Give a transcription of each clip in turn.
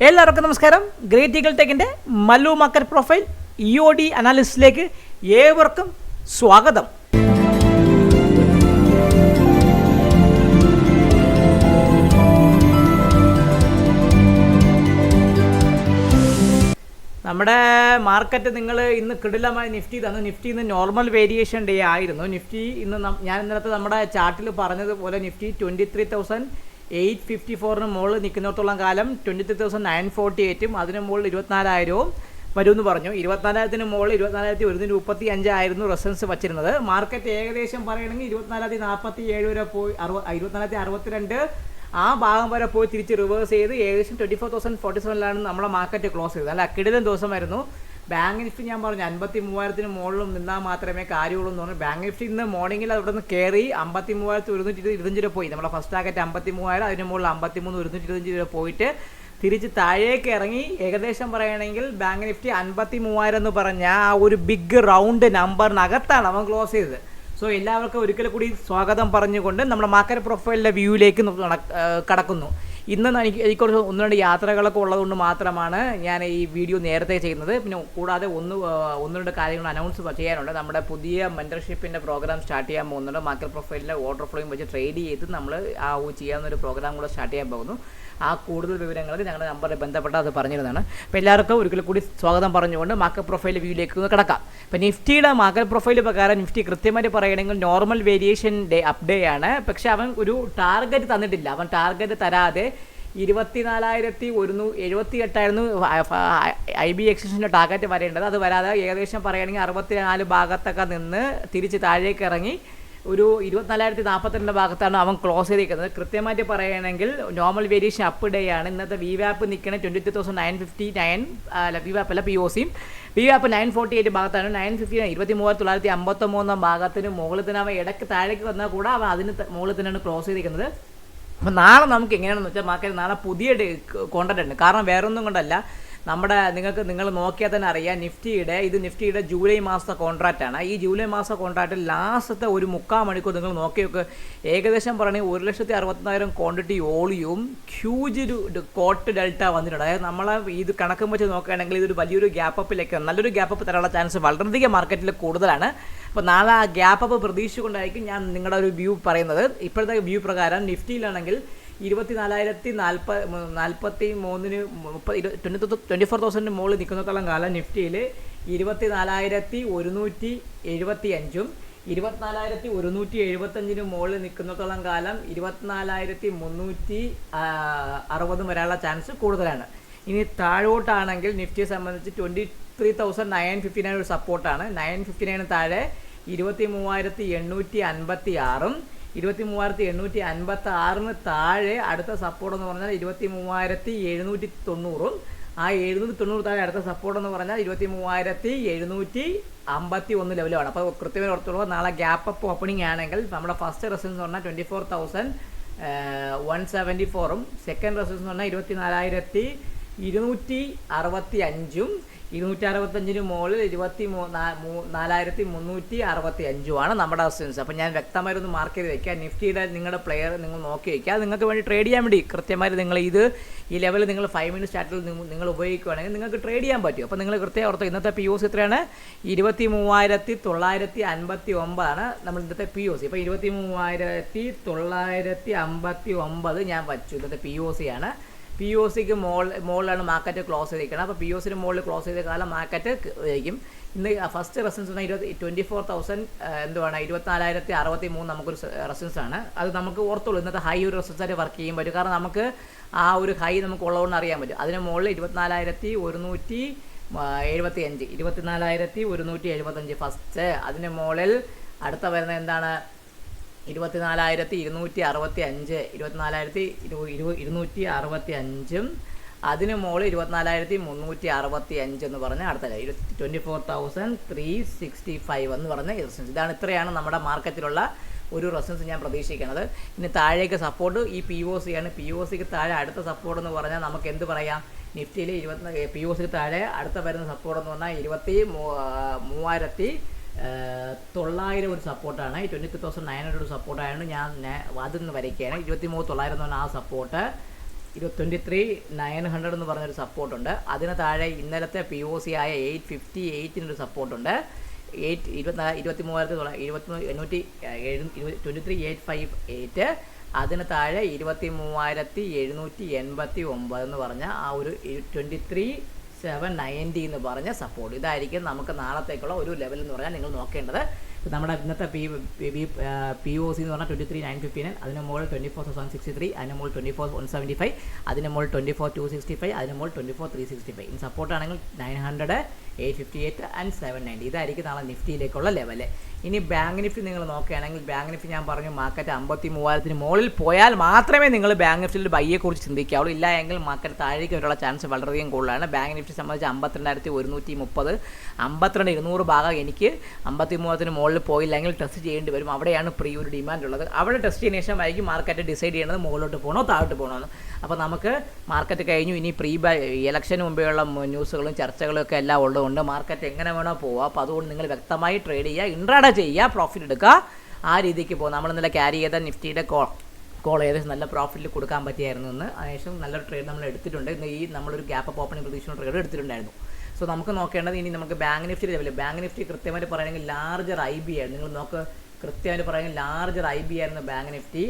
എല്ലാവർക്കും നമസ്കാരം. Great eagle ടെക്കിൻ്റെ മല്ലു മാർക്കറ്റ് പ്രൊഫൈൽ EOD അനാലിസിസിലേക്ക് ഏവർക്കും സ്വാഗതം. നമ്മുടെ മാർക്കറ്റ് നിങ്ങൾ ഇന്ന് കിടിലമായി നിഫ്റ്റി തന്നു. നിഫ്റ്റി ഇന്ന് നോർമൽ വേരിയേഷൻ ഡേ ആയിരുന്നു. നിഫ്റ്റി ഇന്ന് ഞാൻ ഇന്നലത്തെ നമ്മുടെ ചാർട്ടിൽ പറഞ്ഞതുപോലെ നിഫ്റ്റി 23,854 മുകളിൽ നിൽക്കുന്നിടത്തോളം കാലം 23,948 അതിന് മുകളിൽ 24,000 വരുമെന്ന് പറഞ്ഞു. 24,000 മുകളിൽ 24,135 ആയിരുന്നു റെസൻസ് വച്ചിരുന്നത്. മാർക്കറ്റ് ഏകദേശം പറയുകയാണെങ്കിൽ 24,047 വരെ പോയി, 24,062 ആ ഭാഗം വരെ പോയി തിരിച്ച് റിവേഴ്സ് ചെയ്ത് ഏകദേശം 24,047 നമ്മളെ മാർക്കറ്റ് ക്ലോസ് ചെയ്തത്. അല്ല, കിടിലൻ ദിവസമായിരുന്നു. ബാങ്ക് നിഫ്റ്റി ഞാൻ പറഞ്ഞു 53,000 മുകളിലും നിന്നാൽ മാത്രമേ കാര്യമുള്ളൂ എന്ന് പറഞ്ഞു. ബാങ്ക് നിഫ്റ്റി ഇന്ന് മോർണിംഗിൽ അവിടെ നിന്ന് കയറി 53,125 രൂപ പോയി. നമ്മുടെ ഫസ്റ്റ് ടാർഗറ്റ് 53,000, അതിന് മുകളിൽ 53,125 രൂപ പോയിട്ട് തിരിച്ച് താഴേക്ക് ഇറങ്ങി. ഏകദേശം പറയുകയാണെങ്കിൽ ബാങ്ക് നിഫ്റ്റി 53,000 എന്ന് പറഞ്ഞ ആ ഒരു ബിഗ് റൗണ്ട് നമ്പറിനകത്താണ് അവൻ ക്ലോസ് ചെയ്തത്. സോ എല്ലാവർക്കും ഒരിക്കൽ കൂടി സ്വാഗതം പറഞ്ഞുകൊണ്ട് നമ്മുടെ മാർക്കറ്റ് പ്രൊഫൈലിൻ്റെ വ്യൂവിലേക്ക് കടക്കുന്നു. ഇന്ന് എനിക്ക് കുറച്ച് ഒന്ന് രണ്ട് യാത്രകളൊക്കെ ഉള്ളതുകൊണ്ട് മാത്രമാണ് ഞാൻ ഈ വീഡിയോ നേരത്തെ ചെയ്യുന്നത്. പിന്നെ കൂടാതെ ഒന്ന് രണ്ട് കാര്യങ്ങൾ അനൗൺസ് ചെയ്യാനുണ്ട്. നമ്മുടെ പുതിയ മെൻറ്റർഷിപ്പിൻ്റെ പ്രോഗ്രാം സ്റ്റാർട്ട് ചെയ്യാൻ പോകുന്നുണ്ട്. മാർക്കറ്റ് പ്രൊഫൈലിൻ്റെ ഓർഡർ ഫ്ലോയും വെച്ച് ട്രേഡ് ചെയ്ത് നമ്മൾ ആ ചെയ്യാവുന്നൊരു പ്രോഗ്രാം കൂടെ സ്റ്റാർട്ട് ചെയ്യാൻ പോകുന്നു. ആ കൂടുതൽ വിവരങ്ങൾ ഞങ്ങളുടെ നമ്പറിൽ ബന്ധപ്പെട്ട് അത് പറഞ്ഞിരുന്നതാണ്. അപ്പോൾ എല്ലാവർക്കും ഒരിക്കൽ കൂടി സ്വാഗതം പറഞ്ഞുകൊണ്ട് മാർക്കറ്റ് പ്രൊഫൈൽ വ്യൂയിലേക്ക് കിടക്കാം. ഇപ്പോൾ നിഫ്റ്റിയുടെ മാർക്കറ്റ് പ്രൊഫൈൽ പ്രകാരം നിഫ്റ്റി കൃത്യമായിട്ട് പറയുകയാണെങ്കിൽ നോർമൽ വേരിയേഷൻ ഡേ അപ്ഡേ ആണ്. പക്ഷേ അവൻ ഒരു ടാർഗറ്റ് തന്നിട്ടില്ല. അവൻ ടാർഗറ്റ് തരാതെ 24,178 IB എക്സിൻ്റെ ടാർഗറ്റ് വരേണ്ടത്. അത് വരാതെ ഏകദേശം പറയുകയാണെങ്കിൽ 64 ഭാഗത്തൊക്കെ നിന്ന് തിരിച്ച് താഴേക്ക് ഇറങ്ങി ഒരു 24,042 ഭാഗത്താണ് അവൻ ക്ലോസ് ചെയ്തിരിക്കുന്നത്. കൃത്യമായിട്ട് പറയുകയാണെങ്കിൽ നോർമൽ വേരിയേഷൻ അപ്പ് ഡേ ആണ്. ഇന്നത്തെ VWAP നിൽക്കുന്നത് 22,959, അല്ല VWAP അല്ല POCയും. VWAP 948 ഭാഗത്താണ്. 950 23,953 ഭാഗത്തിന് മുകളിൽ തന്നെ അവൻ ഇടയ്ക്ക് താഴേക്ക് വന്നാൽ കൂടെ അവൻ അതിന് മുകളിൽ തന്നെയാണ് ക്ലോസ് ചെയ്തിരിക്കുന്നത്. അപ്പോൾ നാളെ നമുക്ക് എങ്ങനെയാണെന്ന് വെച്ചാൽ മാർക്കറ്റ് നാളെ പുതിയ കോണ്ടന്റ് ഉണ്ട്. കാരണം വേറൊന്നും കൊണ്ടല്ല, നിങ്ങൾ നോക്കിയാൽ തന്നെ അറിയാം നിഫ്റ്റിയുടെ ജൂലൈ മാസത്തെ കോൺട്രാക്റ്റാണ്. ഈ ജൂലൈ മാസ കോൺട്രാക്റ്റിൽ ലാസ്റ്റത്തെ ഒരു 3/4 മണിക്കൂർ നിങ്ങൾ നോക്കി നോക്ക്. ഏകദേശം പറയുകയാണെങ്കിൽ 1,60,000 ക്വാണ്ടിറ്റി വോളിയും ഹ്യൂജ് ഒരു കോട്ട് ഡെൽറ്റ വന്നിട്ടുണ്ട്. അതായത് നമ്മളെ ഇത് കണക്കും വെച്ച് നോക്കുകയാണെങ്കിൽ ഇതൊരു വലിയൊരു ഗ്യാപ്പപ്പിലേക്ക് നല്ലൊരു ഗ്യാപ്പപ്പ് തരാനുള്ള ചാൻസ് വളരെയധികം മാർക്കറ്റിൽ കൂടുതലാണ്. അപ്പോൾ നാളെ ആ ഗ്യാപ്പപ്പ് പ്രതീക്ഷിച്ചുകൊണ്ടായിരിക്കും ഞാൻ നിങ്ങളുടെ ഒരു വ്യൂ പറയുന്നത്. ഇപ്പോഴത്തെ വ്യൂ പ്രകാരം നിഫ്റ്റിയിലാണെങ്കിൽ 24,043 മുകളിൽ നിൽക്കുന്നത്തോളം കാലം നിഫ്റ്റിയിൽ 24,175 24,175 മുകളിൽ നിൽക്കുന്നത്തോളം കാലം 24,360 വരാനുള്ള ചാൻസ് കൂടുതലാണ്. ഇനി താഴോട്ടാണെങ്കിൽ നിഫ്റ്റിയെ സംബന്ധിച്ച് 23,959 ഒരു സപ്പോർട്ടാണ്. 959 താഴെ 23,856 23,856 താഴെ അടുത്ത സപ്പോർട്ട് എന്ന് പറഞ്ഞാൽ 23,790. ആ 790 താഴെ അടുത്ത സപ്പോർട്ട് എന്ന് പറഞ്ഞാൽ 23,751 ലെവലാണ്. അപ്പോൾ കൃത്യമായി ഓർത്തുള്ള നാളെ ഗ്യാപ്പ് അപ്പ് ഓപ്പണിംഗ് ആണെങ്കിൽ നമ്മുടെ ഫസ്റ്റ് റെസിസ്റ്റൻസ് എന്ന് പറഞ്ഞാൽ 24,174 സെക്കൻഡ് റെസിസ്റ്റൻസ് എന്ന് പറഞ്ഞാൽ 24,265 265 മുകളിൽ 24,365 നമ്മുടെ റെസിസ്റ്റൻസ്. അപ്പോൾ ഞാൻ വ്യക്തമായിട്ടൊന്ന് മാർക്ക് ചെയ്ത് വയ്ക്കുക. നിഫ്റ്റിയുടെ നിങ്ങളുടെ പ്ലെയർ നിങ്ങൾ നോക്കി വയ്ക്കുക. നിങ്ങൾക്ക് വേണ്ടി ട്രേഡ് ചെയ്യാൻ വേണ്ടി കൃത്യമായിട്ട് നിങ്ങൾ ഈ ലെവലിൽ നിങ്ങൾ 5 മിനിറ്റ് ചാർട്ടിൽ നിങ്ങൾ ഉപയോഗിക്കുകയാണെങ്കിൽ നിങ്ങൾക്ക് ട്രേഡ് ചെയ്യാൻ പറ്റും. അപ്പോൾ നിങ്ങൾ കൃത്യം ഓർത്തോ. ഇന്നത്തെ POC എത്രയാണ്? 23,959 നമ്മൾ ഇന്നത്തെ POC. ഇപ്പോൾ 23,959 ഞാൻ വച്ചു. ഇന്നത്തെ POC ആണ്. POCക്ക് മുകളിലാണ് മാർക്കറ്റ് ക്ലോസ് ചെയ്തിരിക്കുന്നത്. അപ്പോൾ POCന് മുകളിൽ ക്ലോസ് ചെയ്ത കാലം മാർക്കറ്റ് ആയിരിക്കും. ഇന്ന് ഫസ്റ്റ് റെസിസ്റ്റൻസ് 24,000 എന്തുവാണ് 24,063 നമുക്കൊരു റെസിസ്റ്റൻസ് ആണ്. അത് നമുക്ക് ഓർത്തുള്ളൂ ഇന്നത്തെ ഹൈ ഒരു റെസിസ്റ്റൻസായിട്ട് വർക്ക് ചെയ്യാൻ പറ്റും. കാരണം നമുക്ക് ആ ഒരു ഹൈ നമുക്ക് ഉള്ളതുകൊണ്ട് അറിയാൻ പറ്റും. അതിന് മുകളിൽ 24,175 24,175 ഫസ്റ്റ്. അതിന് മുകളിൽ അടുത്ത വരുന്നത് എന്താണ്? 24,265 24,265 അതിന് മുകളിൽ 24,365 എന്ന് പറഞ്ഞാൽ അടുത്ത 24,365 എന്ന് പറഞ്ഞ റെസിസ്റ്റൻസ്. ഇത്രയാണ് നമ്മുടെ മാർക്കറ്റിലുള്ള ഒരു റെസിസ്റ്റൻസ് ഞാൻ പ്രതീക്ഷിക്കുന്നത്. ഇനി താഴേക്ക് സപ്പോർട്ട് ഈ POC ആണ്. POCക്ക് താഴെ അടുത്ത സപ്പോർട്ട് എന്ന് പറഞ്ഞാൽ നമുക്ക് എന്ത് പറയാം? നിഫ്റ്റിയിൽ POCക്ക് താഴെ അടുത്ത വരുന്ന സപ്പോർട്ട് എന്ന് പറഞ്ഞാൽ 23,900 ഒരു സപ്പോർട്ടാണ്. 23,900 ഒരു സപ്പോർട്ടായതുകൊണ്ട് ഞാൻ അതിൽ നിന്ന് വരയ്ക്കുകയാണ്. 23,900 എന്ന് പറഞ്ഞാൽ ആ സപ്പോർട്ട് 23,900 എന്ന് പറഞ്ഞൊരു സപ്പോർട്ടുണ്ട്. അതിന് താഴെ ഇന്നലത്തെ POC ആയ 858 സപ്പോർട്ടുണ്ട്. 23,858. അതിന് താഴെ 23,789 എന്ന് പറഞ്ഞ ആ ഒരു 23,790 എന്ന് പറഞ്ഞ സപ്പോർട്ട്. ഇതായിരിക്കും നമുക്ക് നാളത്തേക്കുള്ള ഒരു ലെവൽ എന്ന് പറഞ്ഞാൽ നിങ്ങൾ നോക്കേണ്ടത്. നമ്മുടെ ഇന്നത്തെ POC എന്ന് പറഞ്ഞാൽ 23,959, അതിന് മുകളിൽ 24,163, അതിന് മുകളിൽ 24,175, അതിന് മുകളിൽ 24,265, അതിന് മുകളിൽ 24,365. ഇനി സപ്പോർട്ടാണെങ്കിൽ 900, 858 ആൻഡ് 790. ഇതായിരിക്കും നാളെ നിഫ്റ്റിയിലേക്കുള്ള ലെവല്. ഇനി ബാങ്ക് നിഫ്റ്റി നിങ്ങൾ നോക്കുകയാണെങ്കിൽ ബാങ്ക് നിഫ്റ്റി ഞാൻ പറഞ്ഞു മാർക്കറ്റ് 53,000 മുകളിൽ പോയാൽ മാത്രമേ നിങ്ങൾ ബാങ്ക് നിഫ്റ്റിയിൽ ബൈയെക്കുറിച്ച് ചിന്തിക്കാവുള്ളൂ. ഇല്ല എങ്കിൽ മാർക്കറ്റ് താഴേക്ക് വരാനുള്ള ചാൻസ് വളരെയധികം കൂടുതലാണ്. ബാങ്ക് നിഫ്റ്റി സംബന്ധിച്ച് 52,130, 52,200 ഭാഗം എനിക്ക് 53,000 മുകളിൽ പോയില്ലെങ്കിൽ ടെസ്റ്റ് ചെയ്യേണ്ടി വരും. അവിടെയാണ് ഒരു ഡിമാൻഡ് ഉള്ളത്. അവിടെ ടെസ്റ്റ് ചെയ്യുന്ന ശേഷമായിരിക്കും മാർക്കറ്റ് ഡിസൈഡ് ചെയ്യുന്നത് മുകളിലോട്ട് പോകണോ താഴോട്ട് പോകണമെന്ന്. അപ്പോൾ നമുക്ക് മാർക്കറ്റ് കഴിഞ്ഞു. ഇനി ഇലക്ഷന് മുമ്പേയുള്ള ന്യൂസുകളും ചർച്ചകളും ഒക്കെ എല്ലാം ഉള്ളതുകൊണ്ട് മാർക്കറ്റ് എങ്ങനെ വേണോ പോവുക. അപ്പോൾ അതുകൊണ്ട് നിങ്ങൾ വ്യക്തമായി ട്രേഡ് ചെയ്യുക, ഇൻട്രാഡേ ചെയ്യുക, പ്രോഫിറ്റ് എടുക്കുക, ആ രീതിക്ക് പോകും. നമ്മൾ ഇന്നലെ ക്യാരി ചെയ്ത നിഫ്റ്റിയുടെ കോൾ ഏകദേശം നല്ല പ്രോഫിറ്റിൽ കൊടുക്കാൻ പറ്റിയായിരുന്നു എന്ന്. അതിനുശേഷം നല്ലൊരു ട്രേഡ് നമ്മൾ എടുത്തിട്ടുണ്ട്. ഇന്ന് ഈ നമ്മളൊരു ഗ്യാപ്പ് അപ്പ് ഓപ്പണിംഗ് പ്രതീക്ഷിക്കുന്ന ട്രേഡ് എടുത്തിട്ടുണ്ടായിരുന്നു. സോ നമുക്ക് നോക്കേണ്ടത് ഇനി നമുക്ക് bank Nifty level. Bank Nifty കൃത്യമായിട്ട് പറയുകയാണെങ്കിൽ ലാർജർ IB ആയിരുന്നു. നിങ്ങൾ നോക്ക്, കൃത്യമായിട്ട് പറയുകയാണെങ്കിൽ ലാർജർ IB ആയിരുന്നു ബാങ്ക് നിഫ്റ്റി.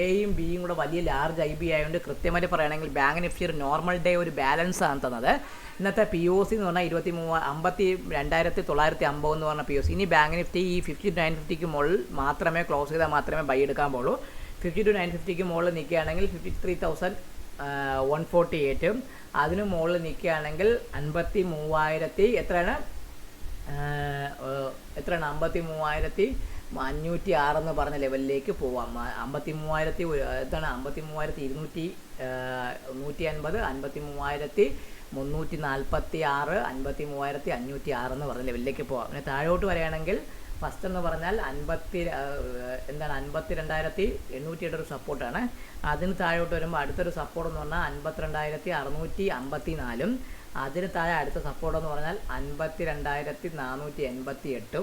എയും ബിയും കൂടെ വലിയ ലാർജ് IB ആയതുകൊണ്ട് കൃത്യമായിട്ട് പറയുകയാണെങ്കിൽ ബാങ്ക് നിഫ്റ്റി ഒരു നോർമൽ ഡേ ഒരു ബാലൻസ് ആണ് തന്നത്. ഇന്നത്തെ POC എന്ന് പറഞ്ഞാൽ 52,950 എന്ന് പറഞ്ഞ POC. ഇനി ബാങ്ക് നിഫ്റ്റി ഈ 50-950 മുകളിൽ മാത്രമേ ക്ലോസ് ചെയ്താൽ മാത്രമേ ബൈ എടുക്കാൻ പോകുള്ളൂ. 50-950 മുകളിൽ നിൽക്കുകയാണെങ്കിൽ 53,148, അതിന് മുകളിൽ നിൽക്കുകയാണെങ്കിൽ 53,000 എത്രയാണ് 53,506 എന്ന് പറഞ്ഞ ലെവലിലേക്ക് പോവാം. 53,000 എന്താണ് 53,250, 53,346, 53,506 എന്ന് പറഞ്ഞ ലെവലിലേക്ക് പോവാം. പിന്നെ താഴോട്ട് വരികയാണെങ്കിൽ ഫസ്റ്റ് എന്ന് പറഞ്ഞാൽ 52,808 ഒരു സപ്പോർട്ടാണ്. അതിന് താഴോട്ട് വരുമ്പോൾ അടുത്തൊരു സപ്പോർട്ട് എന്ന് പറഞ്ഞാൽ 52,654, അതിന് താഴെ അടുത്ത സപ്പോർട്ട് എന്ന് പറഞ്ഞാൽ 52,488,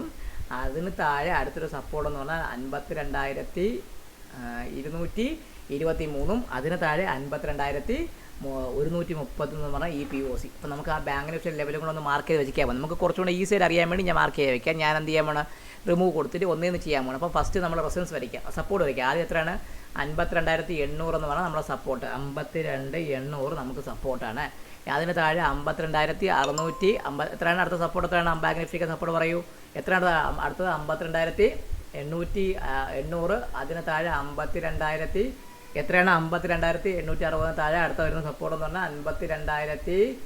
അതിന് താഴെ അടുത്തൊരു സപ്പോർട്ട് എന്ന് പറഞ്ഞാൽ 52,223, അതിന് താഴെ 52,130 എന്ന് പറഞ്ഞാൽ ഈ POC. അപ്പോൾ നമുക്ക് ആ ബാങ്ക് നിഫ്റ്റി ലെവലുകളൊന്ന് മാർക്ക് ചെയ്ത് വെച്ചിരിക്കാൻ പോകും. നമുക്ക് കുറച്ചുകൂടെ ഈസിയായിട്ട് അറിയാൻ വേണ്ടി ഞാൻ മാർക്ക് ചെയ്ത് വെക്കാം. ഞാൻ എന്ത് ചെയ്യാൻ വേണം, റിമൂവ് കൊടുത്തിട്ട് ഒന്നേന്ന് ചെയ്യാൻ പോകണം. അപ്പോൾ ഫസ്റ്റ് നമ്മൾ റെസിസ്റ്റൻസ് വരയ്ക്കാം, സപ്പോർട്ട് വരയ്ക്കാം. ആദ്യം എത്രയാണ് 52,800 എന്ന് പറഞ്ഞാൽ നമ്മുടെ സപ്പോർട്ട്. 52,800 നമുക്ക് സപ്പോർട്ടാണ്. അതിന് താഴെ 52,650 എത്രയാണ് അടുത്ത സപ്പോർട്ട്? എത്രയാണ് ബാങ്ക് നിഫ്റ്റിക്ക് സപ്പോർട്ട് പറയൂ? എത്രയാണ് അടുത്തത്? 52,800. അതിന് താഴെ 52,000 എത്രയാണ് 52,860 താഴെ അടുത്ത വരുന്ന സപ്പോർട്ട് എന്ന് പറഞ്ഞാൽ 52,654,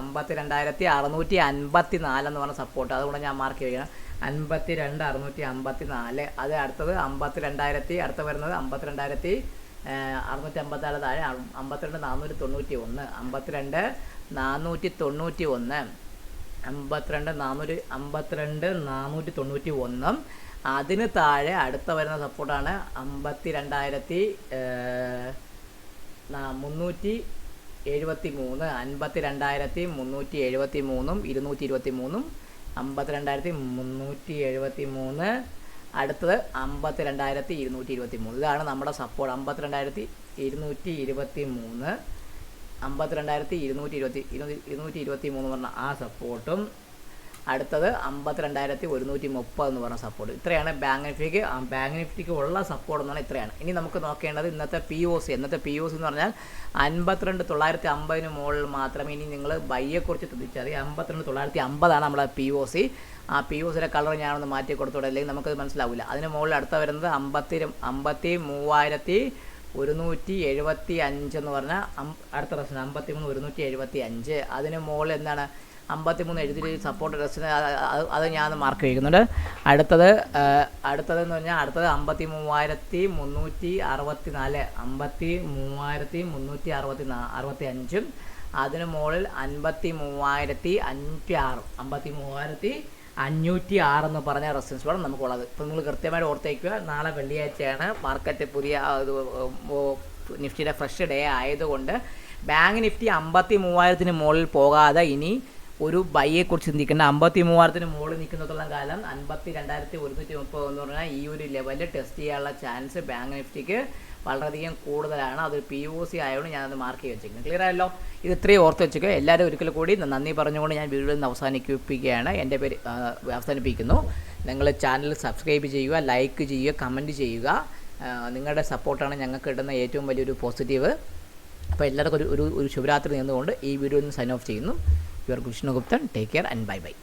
52,654 എന്ന് പറഞ്ഞ സപ്പോർട്ട്. അതുകൊണ്ട് ഞാൻ മാർക്ക് ചെയ്യണം 52,654. അത് അടുത്തത് 52,000, അടുത്ത വരുന്നത് 52,654 താഴെ 52,491, 52,491, 52,491. അതിന് താഴെ അടുത്ത വരുന്ന സപ്പോർട്ടാണ് 52,373, 52,373, 223, 52,373. അടുത്തത് 52,223. ഇതാണ് നമ്മുടെ സപ്പോർട്ട്. 52,223, 52,223 പറഞ്ഞ ആ സപ്പോർട്ടും അടുത്തത് 52,130 എന്ന് പറഞ്ഞ സപ്പോർട്ട്. ഇത്രയാണ് ബാങ്ക് നിഫ്റ്റിക്ക് ഉള്ള സപ്പോർട്ട് എന്ന് പറഞ്ഞാൽ ഇത്രയാണ്. ഇനി നമുക്ക് നോക്കേണ്ടത് ഇന്നത്തെ POC എന്ന് പറഞ്ഞാൽ 52,950 മുകളിൽ മാത്രമേ ഇനി നിങ്ങൾ ബൈയെക്കുറിച്ച് ശ്രദ്ധിച്ചാൽ 52,950 നമ്മുടെ POC. ആ POCയുടെ കളർ ഞാനൊന്ന് മാറ്റി കൊടുത്തോടെ, അല്ലെങ്കിൽ നമുക്കത് മനസ്സിലാവില്ല. അതിന് മുകളിൽ അടുത്ത വരുന്നത് 53,175 എന്ന് പറഞ്ഞാൽ അടുത്ത റെസ്റ്റിന് 53,175. അതിന് മുകളിൽ എന്താണ് 53 സപ്പോർട്ട് റെസ്റ്റിന്, അത് ഞാൻ മാർക്ക് ചെയ്യുന്നുണ്ട്. അടുത്തതെന്ന് പറഞ്ഞാൽ അടുത്തത് 53,364, 53,365. അതിന് മുകളിൽ 53,506, 53,506 എന്ന് പറഞ്ഞ റെസിസ്റ്റൻസ് വേണം നമുക്കുള്ളത്. ഇപ്പോൾ നിങ്ങൾ കൃത്യമായിട്ട് ഓർത്തേക്കുക, നാളെ വെള്ളിയാഴ്ചയാണ്, മാർക്കറ്റ് പുതിയ നിഫ്റ്റിയുടെ ഫ്രഷ് ഡേ ആയതുകൊണ്ട് ബാങ്ക് നിഫ്റ്റി 53,000 മുകളിൽ പോകാതെ ഇനി ഒരു ബൈയെക്കുറിച്ച് ചിന്തിക്കേണ്ട. 53,000 മുകളിൽ നിൽക്കുന്നതോളം കാലം 52,130 എന്ന് പറഞ്ഞാൽ ഈ ഒരു ലെവലിൽ ടെസ്റ്റ് ചെയ്യാനുള്ള ചാൻസ് ബാങ്ക് നിഫ്റ്റിക്ക് വളരെയധികം കൂടുതലാണ്. അതൊരു POC ആയതുകൊണ്ട് ഞാനത് മാർക്ക് ചെയ്ത് വെച്ചിരിക്കുന്നത്. ക്ലിയർ ആയല്ലോ? ഇത് ഇത്രയും ഓർത്ത് വെച്ചേക്കുക. എല്ലാവരും ഒരിക്കൽ കൂടി നന്ദി പറഞ്ഞുകൊണ്ട് ഞാൻ വീഡിയോയിൽ നിന്ന് അവസാനിപ്പിക്കുകയാണ്. എൻ്റെ പേര് അവസാനിപ്പിക്കുന്നു. നിങ്ങൾ ചാനൽ സബ്സ്ക്രൈബ് ചെയ്യുക, ലൈക്ക് ചെയ്യുക, കമൻറ്റ് ചെയ്യുക. നിങ്ങളുടെ സപ്പോർട്ടാണ് ഞങ്ങൾക്ക് കിട്ടുന്ന ഏറ്റവും വലിയൊരു പോസിറ്റീവ്. അപ്പോൾ എല്ലാവർക്കും ഒരു ശുഭരാത്രി നിന്നുകൊണ്ട് ഈ വീഡിയോയിൽ നിന്ന് സൈൻ ഓഫ് ചെയ്യുന്നു. Your Krishnaguptan. Take care and bye by.